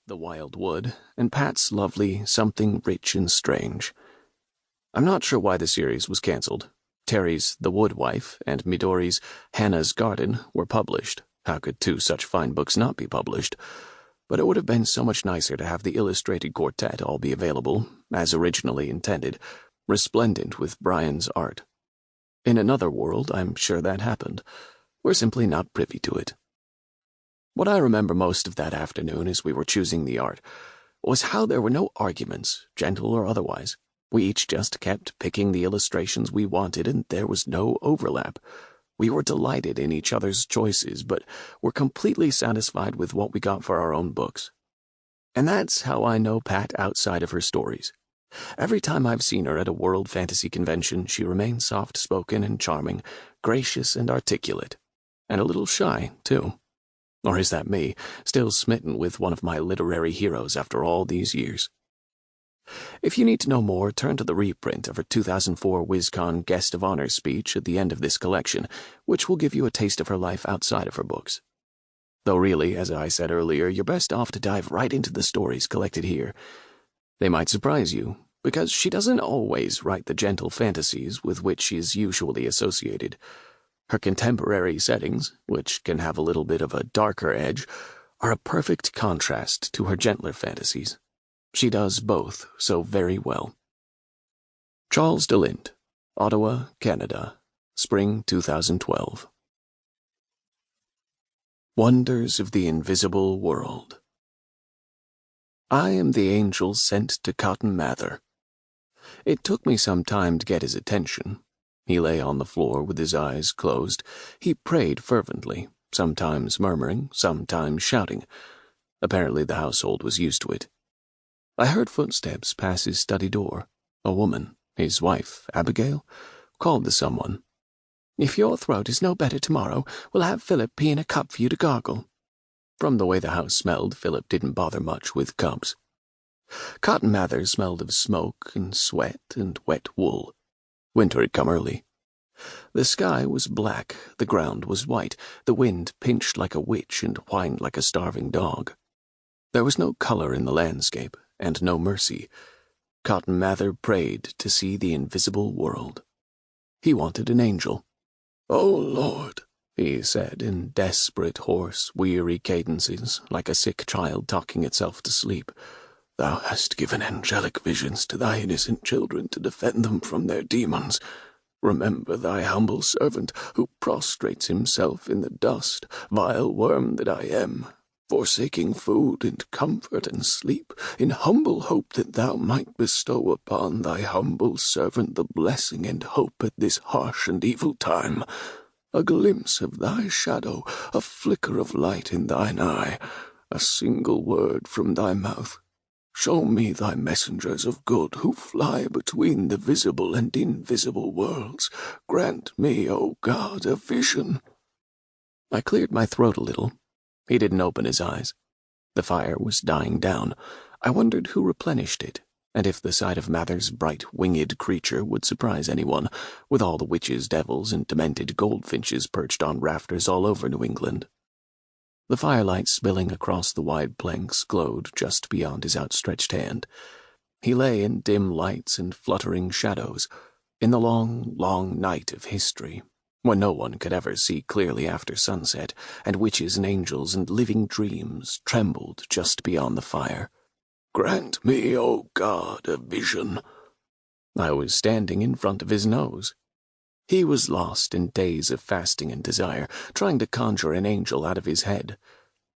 The Wild Wood, and Pat's lovely Something Rich and Strange. I'm not sure why the series was cancelled. Terry's The Wood Wife and Midori's Hannah's Garden were published. How could two such fine books not be published? But it would have been so much nicer to have the illustrated quartet all be available, as originally intended, resplendent with Brian's art. In another world, I'm sure that happened. We're simply not privy to it. What I remember most of that afternoon as we were choosing the art was how there were no arguments, gentle or otherwise. We each just kept picking the illustrations we wanted, and there was no overlap. We were delighted in each other's choices, but were completely satisfied with what we got for our own books. And that's how I know Pat outside of her stories. Every time I've seen her at a World Fantasy Convention, she remains soft-spoken and charming, gracious and articulate, and a little shy, too. Or is that me, still smitten with one of my literary heroes after all these years? If you need to know more, turn to the reprint of her 2004 WizCon Guest of Honor speech at the end of this collection, which will give you a taste of her life outside of her books. Though really, as I said earlier, you're best off to dive right into the stories collected here. They might surprise you, because she doesn't always write the gentle fantasies with which she is usually associated. Her contemporary settings, which can have a little bit of a darker edge, are a perfect contrast to her gentler fantasies. She does both so very well. Charles DeLint, Ottawa, Canada, Spring 2012. Wonders of the Invisible World. I am the angel sent to Cotton Mather. It took me some time to get his attention. He lay on the floor with his eyes closed. He prayed fervently, sometimes murmuring, sometimes shouting. Apparently the household was used to it. I heard footsteps pass his study door. A woman, his wife, Abigail, called to someone. "If your throat is no better tomorrow, we'll have Philip pee in a cup for you to gargle." From the way the house smelled, Philip didn't bother much with cups. Cotton Mather smelled of smoke and sweat and wet wool. Winter had come early. The sky was black, the ground was white, the wind pinched like a witch and whined like a starving dog. There was no color in the landscape, and no mercy. Cotton Mather prayed to see the invisible world. He wanted an angel. "Oh, Lord," he said in desperate, hoarse, weary cadences, like a sick child talking itself to sleep. "Thou hast given angelic visions to thy innocent children to defend them from their demons. Remember thy humble servant who prostrates himself in the dust, vile worm that I am, forsaking food and comfort and sleep, in humble hope that thou might bestow upon thy humble servant the blessing and hope at this harsh and evil time. A glimpse of thy shadow, a flicker of light in thine eye, a single word from thy mouth. Show me thy messengers of good who fly between the visible and invisible worlds. Grant me, O God, a vision." I cleared my throat a little. He didn't open his eyes. The fire was dying down. I wondered who replenished it, and if the sight of Mather's bright, winged creature would surprise anyone, with all the witches, devils, and demented goldfinches perched on rafters all over New England. The firelight spilling across the wide planks glowed just beyond his outstretched hand. He lay in dim lights and fluttering shadows, in the long, long night of history, when no one could ever see clearly after sunset, and witches and angels and living dreams trembled just beyond the fire. "Grant me, O God, a vision." I was standing in front of his nose. He was lost in days of fasting and desire, trying to conjure an angel out of his head.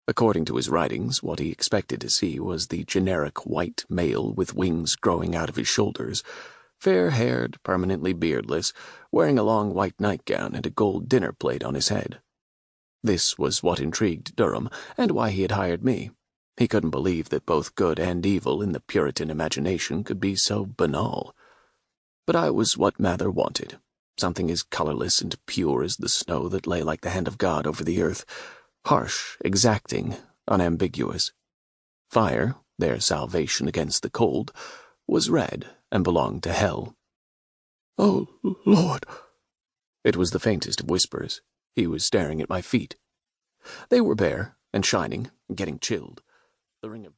According to his writings, what he expected to see was the generic white male with wings growing out of his shoulders, fair-haired, permanently beardless, wearing a long white nightgown and a gold dinner plate on his head. This was what intrigued Durham, and why he had hired me. He couldn't believe that both good and evil in the Puritan imagination could be so banal. But I was what Mather wanted. Something as colorless and pure as the snow that lay like the hand of God over the earth, harsh, exacting, unambiguous. Fire, their salvation against the cold, was red and belonged to hell. "Oh, Lord!" It was the faintest of whispers. He was staring at my feet. They were bare and shining and getting chilled. The ring of